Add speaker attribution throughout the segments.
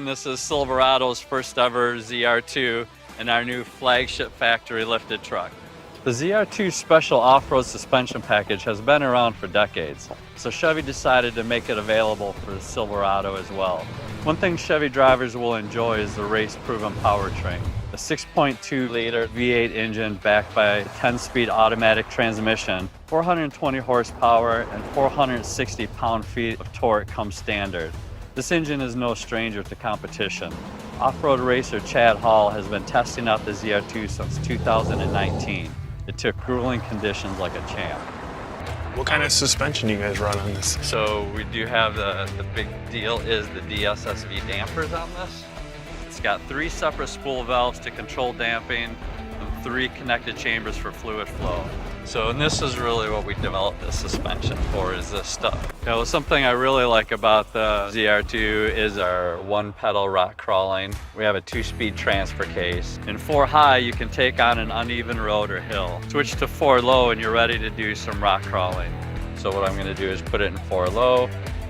Speaker 1: everyone. This is Silverado's first ever ZR2 and our new flagship factory lifted truck. The ZR2 special off-road suspension package has been around for decades, so Chevy decided to make it available for the Silverado as well. One thing Chevy drivers will enjoy is the race-proven powertrain. A 6.2-liter V8 engine backed by a 10-speed automatic transmission, 420 horsepower and 460 pound-feet of torque come standard. This engine is no stranger to competition. Off-road racer Chad Hall has been testing out the ZR2 since 2019. It took grueling conditions like a champ.
Speaker 2: What kind of suspension do you guys run on this?
Speaker 1: So we do have the big deal is the DSSV dampers on this. It's got 3 separate spool valves to control damping and 3 connected chambers for fluid flow. So, and this is really what we developed this suspension for, is this stuff. You know, something I really like about the ZR2 is our 1-pedal rock crawling. We have a 2-speed transfer case. In 4 high, you can take on an uneven road or hill. Switch to 4 low and you're ready to do some rock crawling. So what I'm gonna do is put it in 4 low,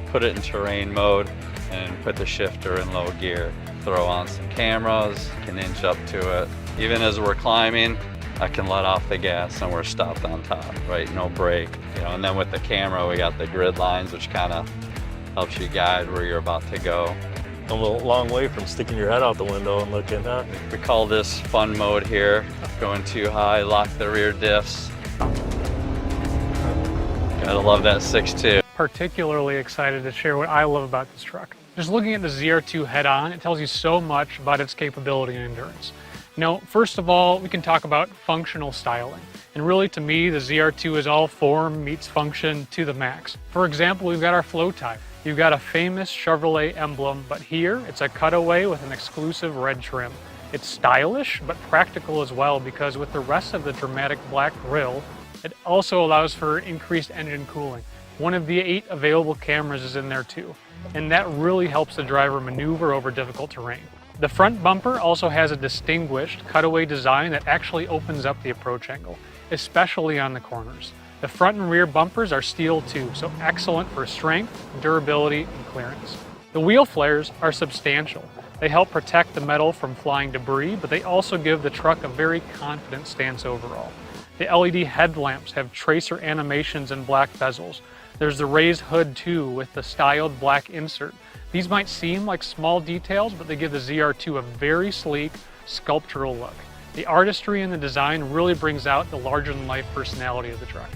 Speaker 1: put it in terrain mode, and put the shifter in low gear. Throw on some cameras, can inch up to it. Even as we're climbing, I can let off the gas and we're stopped on top, right? No brake, you know. And then with the camera, we got the grid lines, which kind of helps you guide where you're about to go.
Speaker 3: A long way from sticking your head out the window and looking, huh?
Speaker 1: We call this fun mode here. Going too high, lock the rear diffs. Gotta love that 6.2.
Speaker 4: Particularly excited to share what I love about this truck. Just looking at the ZR2 head-on, it tells you so much about its capability and endurance. Now, first of all, we can talk about functional styling. And really, to me, the ZR2 is all form meets function to the max. For example, we've got our flow type. You've got a famous Chevrolet emblem, but here it's a Cutaway with an exclusive red trim. It's stylish, but practical as well, because with the rest of the dramatic black grille, it also allows for increased engine cooling. One of the 8 available cameras is in there too, and that really helps the driver maneuver over difficult terrain. The front bumper also has a distinguished cutaway design that actually opens up the approach angle, especially on the corners. The front and rear bumpers are steel too, so excellent for strength, durability, and clearance. The wheel flares are substantial. They help protect the metal from flying debris, but they also give the truck a very confident stance overall. The LED headlamps have tracer animations and black bezels. There's the raised hood too, with the styled black insert. These might seem like small details, but they give the ZR2 a very sleek, sculptural look. The artistry in the design really brings out the larger-than-life personality of the truck.